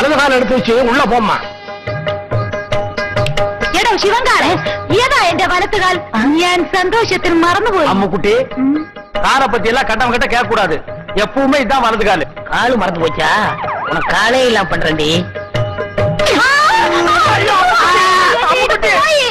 வலது கால எடுத்து வச்சு உள்ள போம்மா. എടോ ശിവങ്കാരൻ ഏതാ എന്റെ വലത്തുകാൽ? ഞാൻ സന്തോഷത്തിൽ മറന്നുപോയി. அம்முக்குட்டி காலை பத்தி எல்லாம் கட்டம் கட்ட கேட்க கூடாது. எப்பவுமே இதான் வலது காலு. காலு மறந்து போச்சா? உனக்கு காலே இல்லாம பண்றேன்டி.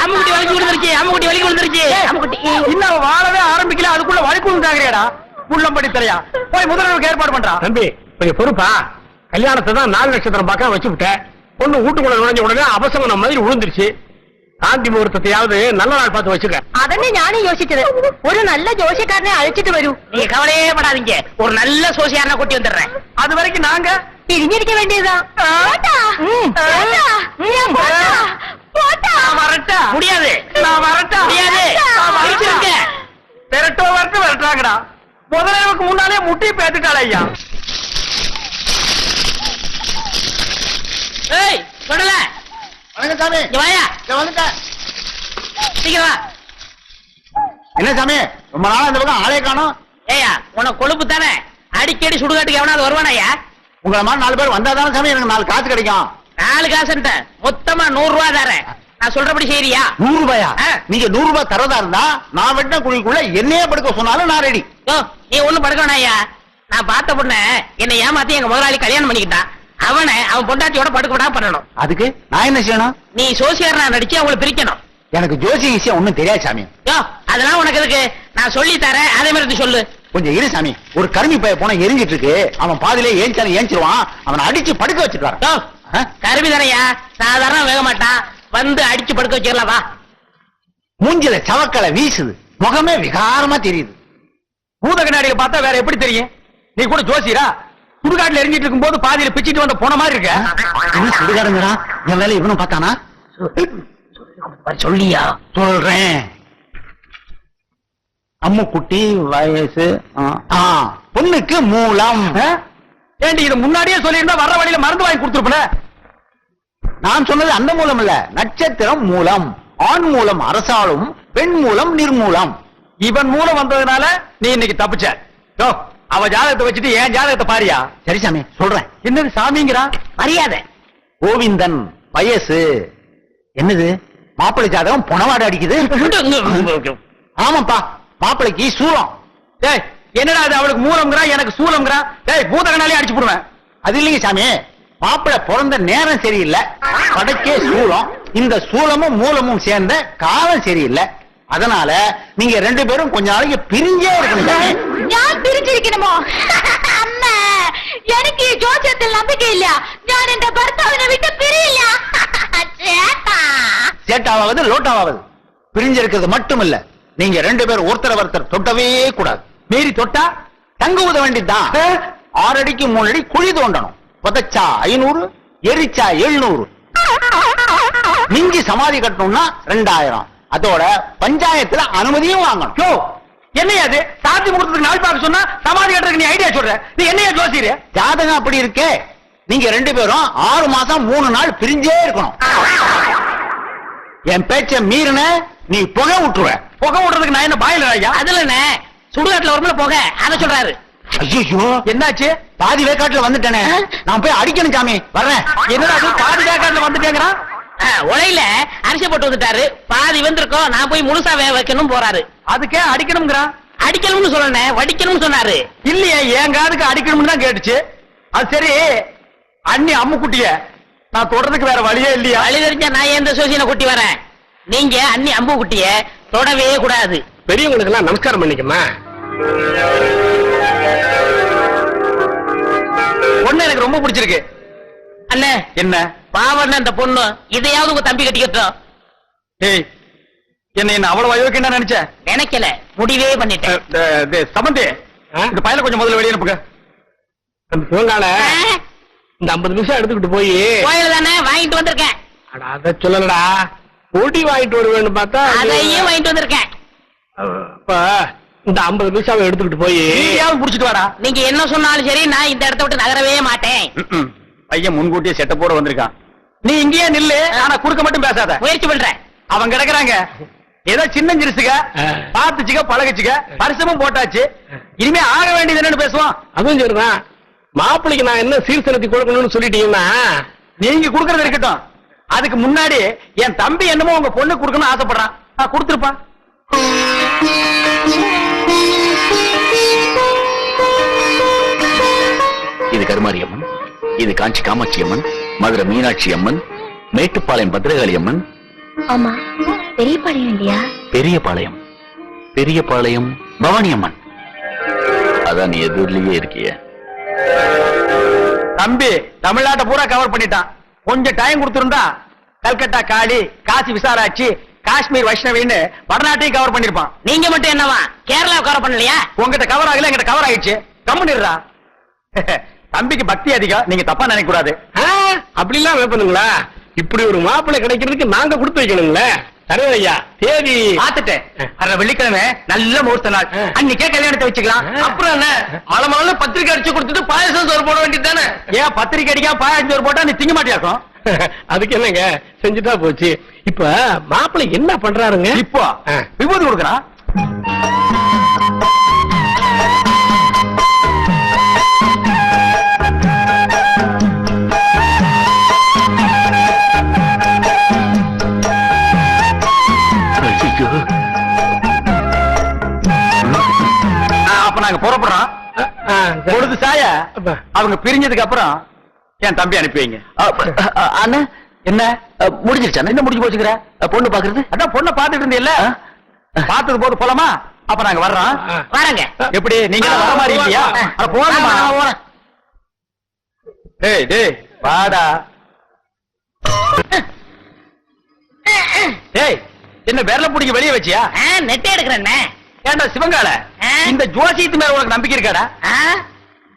அம்முக்குட்டி வலிக்கு விழுந்துருச்சு. அம்முக்குட்டி வலிக்கு விழுந்துருச்சு. அம்முக்குட்டி இன்னும் வாழவே ஆரம்பிக்கல, அதுக்குள்ள வலிக்கு விழுந்தாங்கறியாடா. புள்ளம்படி தெரியா போய் முதல்வருக்கு ஏற்பாடு பண்றா. தம்பி கொஞ்சம் பொறுப்பா. கல்யாணத்தை தான் 4 நட்சத்திரம் பார்க்க வச்சு விட்டேன். பொண்ணு வீட்டுக்குள்ள நுழைஞ்ச உடனே அவசரம் மாதிரி விழுந்துருச்சு. காந்தி முகூர்த்தத்தையாவது நல்ல நாள் பார்த்து வச்சுக்க. അതന്നെ ഞാനും യോசிച്ചത്. ഒരു നല്ല ജോഷിക്കാരനെ അழைച്ചിട്ട് വരൂ. நீங்க கவலையே படாதீங்க, ஒரு நல்ல சோசியாரனை கூட்டி வந்துடுறேன். அது வரைக்கும் நாங்க പിരിഞ്ഞിരിക്ക വേണ്ടിയതാ. வரட்டா முடியாது, நான் வரட்டா முடியாது. வரட்டாங்கடா. முதலமைக்கு முன்னாலே முட்டி பேத்துட்டாள் ஐயா. ஏய் சொல்லல. வணக்கம் சாமி. இங்க வாயா. வந்துட்டேன். சீக்கிரம் வா. என்ன சாமி ரொம்ப நாளா இந்த பக்கம் ஆளே காணோம்? ஏயா உனக்கு கொழுப்பு தானே, அடிக்கடி சுடுகாட்டுக்கு எவனாவது வருவானாயா? உங்களை மாதிரி 4 பேர் வந்தாதானே சாமி எனக்கு 4 காசு கிடைக்கும். 4 காசுன்ட்ட மொத்தமா 100 ரூபாய் தரேன். நான் சொல்றபடி செய்யறியா? 100 ரூபாயா? ஆ. நீங்க 100 ரூபாய் தரதா இருந்தா நான் வெட்டின குழிக்குள்ள என்னையே படுக்க சொன்னாலும் நான் ரெடி. யோ நீ ஒண்ணும் படுக்கணாயா. நான் பார்த்த பொண்ண என்னை ஏமாத்தி எங்க முதலாளி கல்யாணம் பண்ணிக்கிட்டான். அவன் பொண்டாட்டியோட படுக்க விடாம பண்ணணும். அதுக்கு நான் என்ன செய்யணும்? நீ சோசியர்னா நடிச்சு அவங்களை பிரிக்கணும். எனக்கு ஜோசி விஷயம் ஒண்ணும் தெரியாது சாமி. யோ அதெல்லாம் உனக்கு இருக்கு, நான் சொல்லி தரேன். அதே மாதிரி சொல்லு. கொஞ்சம் இரு சாமி. ஒரு கருமி பைய போன எரிஞ்சிட்டு இருக்கு. அவன் பாதிலே ஏஞ்சிருவான். அவனை அடிச்சு படுக்க வச்சுட்டு வர. யோ கருவி தானையா, சாதாரண வேக மாட்டான். வந்து அடிச்சு படுக்க வச்சிடலாம் வா. மூஞ்சில சவக்கலை வீசுது, முகமே விகாரமா தெரியுது. பூத கண்ணாடியில பார்த்தா வேற எப்படி தெரியும்? நீ கூட ஜோசியரா? சுடுகாட்டுல எரிஞ்சிட்டு இருக்கும் போது பாதியில பிச்சிட்டு வந்த போன மாதிரி இருக்க. இவன் சுடுகாடுங்கடா. என் வேலை இவனும் பார்த்தானா? சொல்லியா? சொல்றேன். அம்முக்குட்டி வயசு பொண்ணுக்கு மூலம். ஏண்டி இது முன்னாடியே சொல்லியிருந்தா வர்ற வழியில மருந்து வாங்கி கொடுத்துருப்பல. நான் சொன்னது அந்த மூலம் இல்ல, நட்சத்திரம் மூலம். ஆண் மூலம் அரசாளும், பெண் மூலம் நிர்மூலம். இவன் மூலம் வந்ததுனால நீ இன்னைக்கு தப்பிச்ச. யோ அவ ஜாதகத்தை வச்சுட்டு என் ஜாதகத்தை பாரியா. சரி சாமி சொல்றேன். என்னது சாமிங்கிறா? மரியாதை. கோவிந்தன் வயசு என்னது? மாப்பிள்ளை ஜாதகம் புனவாடு அடிக்குது. ஆமாப்பா, மாப்பிள்ளைக்கு சூலம். டேய் என்னடா அது? அவளுக்கு மூலம்ங்கிறா, எனக்கு சூலம்ங்கிறா. டேய் பூத கண்ணாலே அடிச்சு போடுவேன். அது இல்லைங்க சாமி, மாப்பிள்ளை பிறந்த நேரம் சரியில்லை, படைக்கே சூலம். இந்த சூலமும் மூலமும் சேர்ந்த காலம் சரியில்லை. அதனால நீங்க 2 பேரும் கொஞ்ச நாளைக்கு பிரிஞ்சே இருக்கணும் சாமி. ഞാൻ പിരിച്ചിരിക്കണമോ? അമ്മ എനിക്ക് ഈ ജോസ്യത്തിൽ നம்பிക്കയില്ല. ഞാൻ എന്റെ ഭർത്താവിനെ വിട്ട് പിരിയില്ല. ചേട്ടാ சேட்டாவது லோட்டாவது பிரிஞ்சிருக்கிறது மட்டும் இல்ல, நீங்க 2 பேரும் ஒருத்தர் தொட்டவே கூடாது. மீறி தொட்டா தங்க ஊத வேண்டியதுதான். 6 அடிக்கு 3 அடி குழி தோண்டணும். புதைச்சா 500, எரிச்சா 700. மிஞ்சி சமாதி கட்டணும்னா 2000. அதோட பஞ்சாயத்துல அனுமதியும் வாங்கணும். யோ என்னையா அது? சாத்தி முகூர்த்தத்துக்கு நாள் பார்க்க சொன்னா சமாதி கட்டுறதுக்கு நீ ஐடியா சொல்ற. நீ என்னையா ஜோசியரே? ஜாதகம் அப்படி இருக்கே. நீங்க 2 பேரும் 6 மாசம் 3 நாள் பிரிஞ்சே இருக்கணும். என் பேச்ச மீறின நீ புகை விட்டுருவ. புகை விடுறதுக்கு நான் என்ன பாயில ஐயா? அதுல என்ன சுடுகாட்டுல வரும்ல போக, அதை சொல்றாரு. ஐயோ என்னாச்சு? பாதி வேக்காட்டுல வந்துட்டேனே, நான் போய் அடிக்கணும் சாமி. வர்றேன். என்னடா அது பாதி வேக்காட்டுல வந்துட்டேங்கிறான்? உலையில அரிசி போட்டு வந்துட்டாரு, பாதி வந்திருக்கோம். நான் போய் முழுசா வேக வைக்கணும் போறாரு. அதுக்கே அடிக்கணும்ங்கிறான். அடிக்கணும்னு சொல்லணும், வடிக்கணும்னு சொன்னாரு. இல்லையே என் காதுக்கு அடிக்கணும்னு தான் கேட்டுச்சு. அது சரி, அண்ணி அம்முக்குட்டிய நான் தொடறதுக்கு வேற வழியே இல்லையா? வழி தெரிஞ்சா நான் எந்த சோசியனை கூட்டி வரேன். நீங்க அண்ணி அம்பு குட்டிய தொடவே கூடாது. பெரியவங்களுக்கு எல்லாம் நமஸ்காரம் பண்ணிக்கமா. பொண்ணு எனக்கு ரொம்ப பிடிச்சிருக்கு. அண்ணே என்ன பாவண்ண அந்த பொண்ணு, இதையாவது உங்க தம்பி கட்டிக்கட்டும். ஏய் என்ன அவ்வளவு அயோக்கியம் நினைச்ச? நினைக்கல, முடிவே பண்ணிட்டேன். சம்பந்தி இந்த பையல கொஞ்சம் முதல்ல வெளியே அனுப்புங்க. அந்த சிவங்கால இந்த 50 நிமிஷம் எடுத்துக்கிட்டு போய் கோயில் தானே வாங்கிட்டு வந்திருக்கேன். அத சொல்லலடா, பொடி வாங்கிட்டு வருவேன்னு பார்த்தா அதையும் வாங்கிட்டு வந்திருக்கேன். இந்த 50 நிமிஷம் எடுத்துக்கிட்டு போய் புடிச்சிட்டு வாடா. நீங்க என்ன சொன்னாலும் சரி, நான் இந்த இடத்த விட்டு நகரவே மாட்டேன். பையன் முன்கூட்டியே செட்ட போட வந்திருக்கான். நீ இங்கேயே நில்லு, ஆனா குறுக்க மட்டும் பேசாத. முயற்சி பண்றேன். அவங்க கிடக்குறாங்க. ஏதோ சின்ன சிறுசுக பாத்துச்சுக்க பழகுச்சுக்க, பரிசமும் போட்டாச்சு. இனிமே ஆக வேண்டியது என்னன்னு பேசுவோம். அதுவும் சரிதான். மாப்பிள்ளைக்கு நான் என்ன சீர்திருத்தி கொடுக்கணும்னு சொல்லிட்டீங்கன்னா நீங்க குடுக்கறது இருக்கட்டும், அதுக்கு முன்னாடி என் தம்பி என்னமோ உங்க பொண்ணு குடுக்கணும்னு ஆசைப்படுறான். கொடுத்துருப்பா. இது கருமாரி அம்மன், இது காஞ்சி காமாட்சி அம்மன், மதுரை மீனாட்சி அம்மன், மேட்டுப்பாளையம் பத்ரகாளி அம்மன். ஆமா, பெரியபாளையம் இல்லையா? பெரியபாளையம், பெரியபாளையம் பவானி அம்மன். அதான் நீ எதிரிலேயே இருக்கிய. தம்பி தமிழ்நாட்டை பூரா கவர் பண்ணிட்டான். கொஞ்சம் டைம் கொடுத்திருந்தா கல்கத்தா காளி, காசி விசாலாட்சி, காஷ்மீர் வைஷ்ணவின்னு வடநாட்டையும் கவர் பண்ணிருப்பான். நீங்க மட்டும் என்னவா கேரளா கவர் பண்ணலையா? உங்ககிட்ட கவர் ஆகல, எங்கிட்ட கவர் ஆயிடுச்சு. கம்முனிடுறா. தம்பிக்கு பக்தி அதிகம், நீங்க தப்பா நினைக்க கூடாது. அப்படி எல்லாம் வைப்பனுங்களா? இப்படி ஒரு மாப்பிள்ளை கிடைக்கிறதுக்கு நாங்க கொடுத்து வைக்கணுங்களே. சரி ஐயா, தேதி பாத்துட்டேன். அத வெள்ளிக்கிழமை நல்ல முகூர்த்த நாள், அன்னைக்கே கல்யாணத்தை வச்சுக்கலாம். அப்புறம் என்ன, மலை பத்திரிக்கை அடிச்சு கொடுத்துட்டு பாயசம் சோறு போட வேண்டியது தானே? ஏன் பத்திரிக்கை அடிக்காம பாயசம் சோறு போட்டா நீ திங்க மாட்டியாக்கும்? அதுக்கு என்னங்க, செஞ்சுட்டா போச்சு. இப்ப மாப்பிள்ளை என்ன பண்றாருங்க? இப்போ விபூதி கொடுக்கறான். அப்ப நாங்க புறப்படுறோம். பொழுது சாய அவங்க பிரிஞ்சதுக்கு அப்புறம் என் தம்பி அனுப்பி வைங்க. அண்ணா என்ன முடிஞ்சிருச்சா? என்ன முடிஞ்சு போச்சுக்கிற? பொண்ணு பாக்குறது? அதான் பொண்ணை பாத்துட்டு இருந்தீல்ல, பாத்தது போது போலாமா? அப்ப நாங்க வர்றோம். வாரங்க. எப்படி நீங்க வர மாதிரி இல்லையா? அட போலாமா? டேய் டேய் வாடா. டேய் என்ன விரல பிடிக்க வெளியே வச்சியா? நெட்டே எடுக்கிறேன். ஏண்டா சிவங்கால, இந்த ஜோசியத்து மேல உனக்கு நம்பிக்கை இருக்காடா?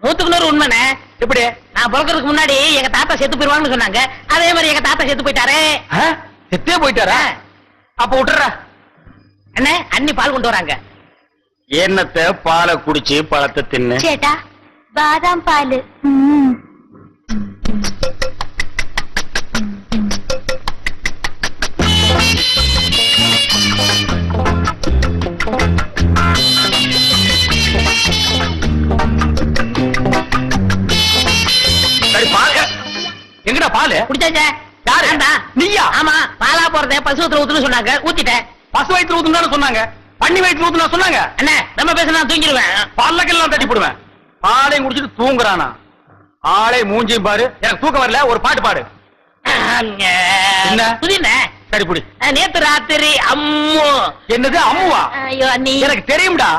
100% உண்மைண்ணே. எப்படி? நான் பிறக்கிறதுக்கு முன்னாடி எங்க தாத்தா செத்து போயிருவாங்கன்னு சொன்னாங்க. அதே மாதிரி எங்க தாத்தா செத்து போயிட்டாரு. செத்தே போயிட்டாரா? அப்ப விட்டுற. அண்ணே, அண்ணி பால் கொண்டு வராங்க. என்னத்தை பாலை குடிச்சு பழத்தை தின்னு. சேட்டா, பாதாம் பால். எங்கடா பாலு? குடிச்சாச்சே. யாரு? ஏண்டா? நீயா? ஆமா, பாலா போறத பசு ஊத்துன்னு சொன்னாங்க, ஊத்திட்டேன். பசு வயிற்று ஊத்துனாலும் சொன்னாங்க, பண்ணி வயிற்று ஊத்துனா சொன்னாங்க. அண்ணே, நம்ம பேச நான் தூங்கிடுவேன். பல்லக்கெல்லாம் தட்டி போடுவேன். பாலையும் குடிச்சிட்டு தூங்குறானா? ஆளே மூஞ்சியும் பாரு. எனக்கு தூக்கம் வரல, ஒரு பாட்டு பாடு. என்ன? புதினே. சரி புடி. நேத்து ராத்திரி அம்மு. என்னது அம்முவா? ஐயோ அண்ணி, எனக்கு தெரியும்டா.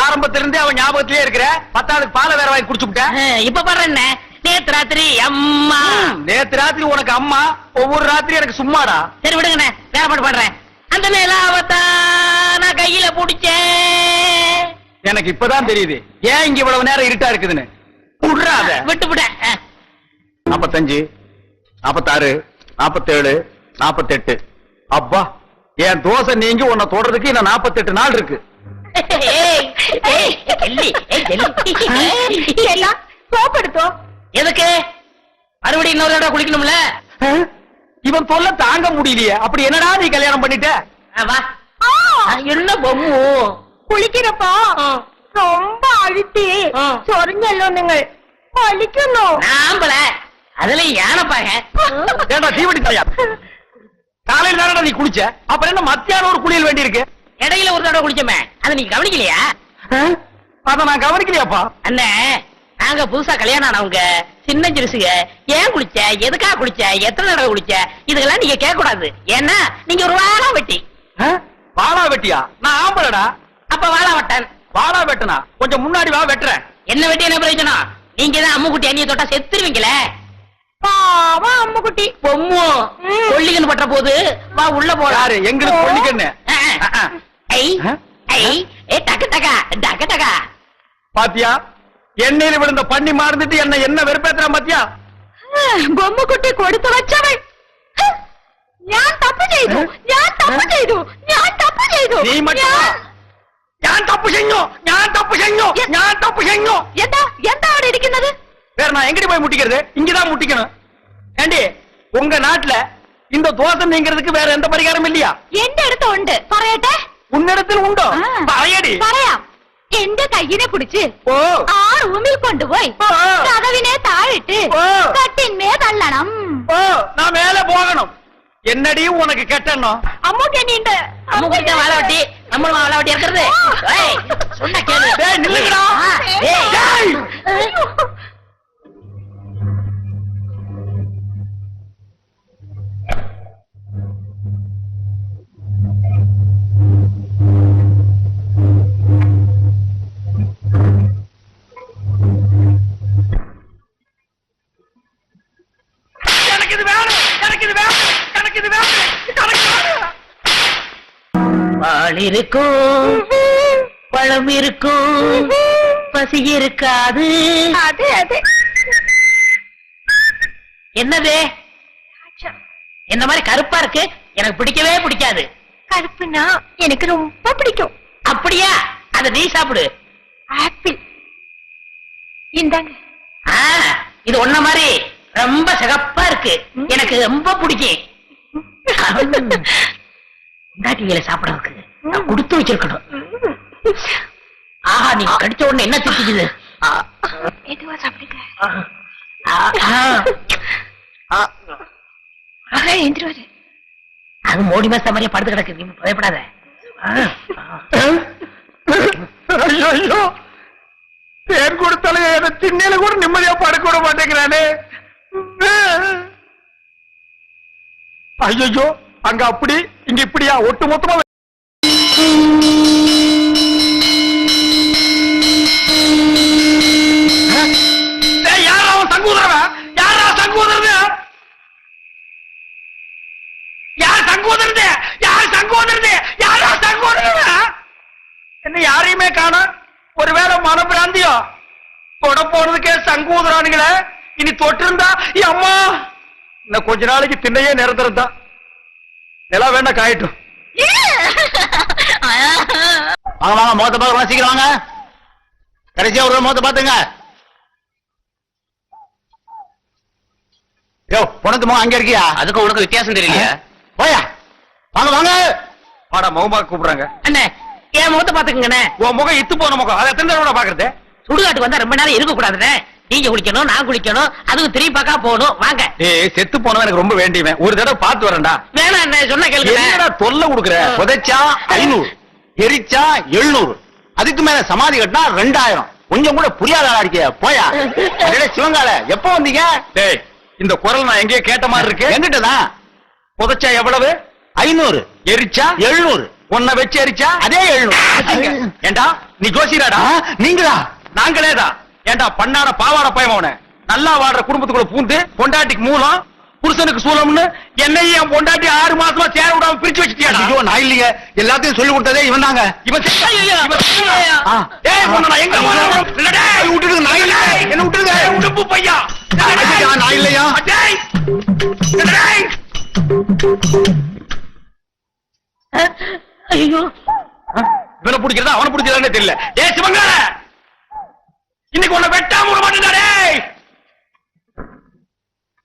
ஆரம்பத்துல இருந்தே அவன் ஞாபகத்திலே இருக்கிற. 10வது பாலை வேற வாங்கி குடிச்சு விட்டேன். இப்ப பாடுறேன். நேத்து ராத்திரி அம்மா. நேத்து ராத்திரி உனக்கு அம்மா, ஒவ்வொரு ராத்திரி எனக்கு சும்மாடா. சரி விடுங்கண்ணே, வேற பாட்டு பாடுறேன். அந்த நிலாவத்தான் நான் கையில புடிச்சேன். எனக்கு இப்பதான் தெரியுது ஏன் இங்க இவ்வளவு நேரம் இருட்டா இருக்குதுன்னு. விடுறாத. விட்டு விட. 45, 46, 47, 48. அப்பா, என் தோசை நீங்க உன்னை தொடறதுக்கு இன்னும் 48 நாள் இருக்கு. எல்லாம் கோப்படுத்தோம். எதுக்கு? மறுபடியும் இன்னொரு தடவை குளிக்கணும்ல? இவன் தொல்லை தாங்க முடியலையே. அப்படி என்னடா நீ கல்யாணம் பண்ணிட்ட? வா. என்ன பொம்மு குளிக்கிறப்போ ரொம்ப அழுத்தி சொரிஞ்சല്ലോ നിങ്ങൾ குளிக்கணும். நாம்பல அதுல யானைப்பாங்க. ஏண்டா தீவடி தலையா? காலையில தானடா நீ குளிச்ச, அப்புறம் என்ன மத்தியானம் ஒரு குளியல் வேண்டி இருக்கு? இடையில ஒரு தடவை குளிச்சோமே, அதை நீங்க கவனிக்கலையா? அத நான் கவனிக்கலையாப்பா. அண்ணே, நாங்க புதுசா கல்யாணம் ஆனவங்க, சின்ன சிறுசுங்க. ஏன் குளிச்ச, எதுக்காக குளிச்ச, எத்தனை தடவை குளிச்ச, இதெல்லாம் நீங்க கேட்க கூடாது. ஏன்னா நீங்க ஒரு வாழா வெட்டி. வாழா வெட்டியா? நான் ஆம்பளடா. அப்ப வாழா வெட்டன். வாழா வெட்டனா? கொஞ்சம் முன்னாடி வா, வெட்டுறேன். என்ன வெட்டி என்ன பிரயோஜனம்? நீங்க தான் அம்முக்குட்டி அண்ணிய தொட்டா செத்துருவீங்களே. பாவம் அம்முக்குட்டி. பொம்மு கொல்லிக்கன்னு பட்ட போது வா உள்ள யாரு? போறாரு எங்களுக்கு பொண்ணுக்கண்ணு. டக்கு டக்கா டக்கு டக்கா. பாத்தியா, எண்ணெயில விழுந்த பண்ணி மாறுந்துட்டு என்ன வெறுப்பேத்துறான் பாத்தியா? ബൊമ്മക്കുട്ടി കൊടുത്തു വച്ചവൾ. ഞാൻ തപ്പ് ചെയ്തു, ഞാൻ തപ്പ് ചെയ്തു, ഞാൻ തപ്പ് ചെയ്തു. നീ மட்டும் ഞാൻ തപ്പ് ചെയ്ഞ്ഞു, ഞാൻ തപ്പ് ചെയ്ഞ്ഞു, ഞാൻ തപ്പ് ചെയ്ഞ്ഞു. എന്താ എന്താ അവിടെ ഇരിക്കുന്നത്? வேற நான் எங்கடி போய் முட்டிக்கிறது? இங்கதான் முட்டிக்கணும். ஏண்டி, உங்க நாட்டுல இந்த தோசை நீங்கிறதுக்கு வேற எந்த பரிகாரம் இல்லையா? എന്റെ അടുത്ത് ഉണ്ട്, പറയട്ടെ? உன்னிடத்தில் உண்டோ? പറയடி. പറയാം. എന്റെ കയ്യിനെ പിടിച്ച് ഓ ആ റൂമിൽ കൊണ്ടുപോയി കതവിനെ താഴിട്ട് കട്ടിന്മേ തള്ളണം. ஓ நான் மேல போகணும். என்னடி உனக்கு கெட்டணும்? அம்முக்கு நீண்ட நம்ம கிட்ட வாழ வட்டி நம்மளும் வாழ வட்டி இருக்கிறது. ஏய், சொன்னா கேளு. டேய் நில்லுங்கடா. ஏய். டேய். எனக்கு இது வேணும், எனக்கு இது வேணும், எனக்கு இது வேணும், எனக்கு வேணும். பால் இருக்கும், பழம் இருக்கும், பசி இருக்காது. அது அது என்னது? இந்த மாதிரி கருப்பா இருக்கு, எனக்கு பிடிக்கவே பிடிக்காது. கருப்புனா எனக்கு ரொம்ப பிடிக்கும். அப்படியா? அத நீ சாப்பிடு. ஆப்பிள் இந்தாங்க. ஆ, இது ஒன்ன மாதிரி ரொம்ப சிகப்பா இருக்கு, எனக்கு ரொம்ப பிடிக்கும். இந்தாட்டியில சாப்பிடறதுக்கு நான் கொடுத்து வச்சிருக்கணும். ஆஹா, நீ கடிச்ச உடனே என்ன திட்டிக்குது? எதுவா சாப்பிடுங்க. ஆ, அதான் எந்திருவாரு. அது மோடி மாச மாதிரியே படுத்து கிடக்கு, நீ பயப்படாத. ஐயோ ஐயோ, தேன் கொடுத்தாலும் என்ன திண்ணையில கூட நிம்மதியா படுக்க விட மாட்டேங்கிறானே. ஐயோ, அங்க அப்படி இங்க இப்படியா ஒட்டு மொத்தமா. யாரா அவன் சங்கூதரவன்? யாரா சங்கூதரது? யார் சங்கூதரது? யார் சங்கூதரது? யாரா சங்கூதரது? என்ன யாரையுமே காணோம்? ஒருவேளை மனப்பிராந்தியோ? தொட போறதுக்கே சங்கூதரானுங்களே. இனி தொட்டிருந்தா அம்மா இன்னும் கொஞ்ச நாளைக்கு திண்ணையே நிறந்திருந்தா நிலா வேணா காயட்டும். வாங்க வாங்க, முகத்தை பார்க்க சீக்கிரம் வாங்க. கடைசியா ஒரு முகத்தை பாத்துங்க. யோ, உனக்கு முகம் அங்க இருக்கியா? அதுக்கு உனக்கு வித்தியாசம் தெரியலையா? போயா, வாங்க வாங்க. வாடா, முகமா கூப்பிடுறாங்க. அண்ணே, என் முகத்தை பாத்துக்கங்கண்ணே. உன் முகம் இத்து போன முகம், அதை எத்தனை தடவை பாக்குறது? சுடுகாட்டுக்கு வந்தா ரொம்ப நேரம் இருக்க கூடாதுண்ணே. நீங்க குளிக்கணும், நான் குளிக்கணும், அதுக்கு திரும்பி பார்க்கா போகணும். வாங்க. ஏய், செத்து போனவன் எனக்கு ரொம்ப வேண்டியவன், ஒரு தடவை பார்த்து வரேன்டா. வேணாம் அண்ணே, சொன்ன கேளுங்க. என்னடா தொல்லை கொடுக்குற? புதைச்சா 500, எரிச்சா 700, அதுக்கு மேல சமாதி கட்டினா 2000. கொஞ்சம் கூட புரியாத ஆளா இருக்கியா? போயா. அடடே சிவங்கால, எப்போ வந்தீங்க? டேய், இந்த குரல் நான் எங்கேயோ கேட்ட மாதிரி இருக்கு. எங்கிட்டதான். புதைச்சா எவ்வளவு? 500, எரிச்சா 700, உன்னை வச்சு எரிச்சா அதே 700. ஏண்டா நீ ஜோசியராடா? நீங்களா? நாங்களேதான். ஏண்டா பண்ணாட பாவாட பயமவன, நல்லா வாடுற குடும்பத்துக்குள்ள பூந்து பொண்டாட்டிக்கு மூலம் புருஷனுக்கு சூலம்னு என்னையும் என் பொண்டாட்டி 6 மாசமா சேர விடாம பிரிச்சு வச்சுட்டியாடா? ஐயோ, நான் இல்லைங்க, எல்லாத்தையும் சொல்லி கொடுத்ததே இவன் தாங்க. இவன் ஆ. ஏய், உன்னை நான் எங்க போறேன்? இல்லடா, விட்டுடுங்க, நான் இல்லை. என்ன விட்டுடுங்க. உடுப்பு பையா. ஐயா, நான் இல்லையா? டேய், டேய். ஐயோ, இவனை பிடிக்கிறதா அவனை பிடிக்கிறதானே தெரியல. ஏய் சிவங்கால, இன்னைக்கு உன்னை வெட்டாம விட மாட்டேன்டா. டேய்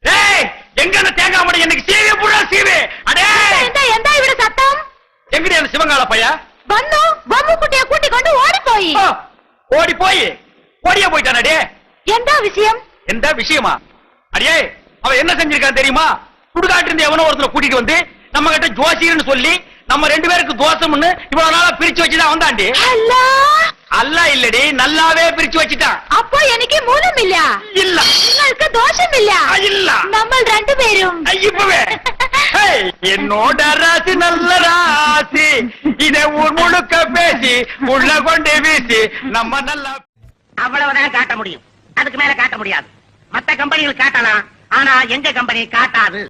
டேய், எங்க அந்த தேங்காய் மடை? எனக்கு சீவே புடா சீவே. அடே, எந்த இவட சத்தம்? எங்கடி அந்த சிவங்கால பையா? வந்து பொம்மை குட்டியை கூட்டி கொண்டு ஓடி போய். ஓ, ஓடி போய் ஓடியா போயிட்டானே. டே, எந்த விஷயம்? எந்த விஷயமா? அடியே, அவன் என்ன செஞ்சிருக்கான் தெரியுமா? சுடுகாட்டு இருந்து எவனோ ஒருத்தர் கூட்டிட்டு வந்து நம்ம கிட்ட ஜோசியர்னு சொல்லி நம்ம 2 பேருக்கு தோசம்னு இவ்வளவு நாளா பிரிச்சு வச்சுதான் வந்தாண்டி. அல்லா, அல்ல இல்லடி, நல்லாவே பிரிச்சு வச்சுட்டான். அப்போ எனக்கு மூலம் இல்ல, இல்ல നിങ്ങൾക്ക് ദോഷം இல்ல. இல்ல, നമ്മൾ 2 பேரும் இப்பவே ஏய், என்னோட ராசி நல்ல ராசி, இதை ஊர் முழுக்க பேசி உள்ள கொண்டு வீசி நம்ம நல்லா. அவ்வளவுதான் காட்ட முடியும், அதுக்கு மேல காட்ட முடியாது. மத்த கம்பெனிகள் காட்டலாம், ஆனா எங்க கம்பெனி காட்டாது.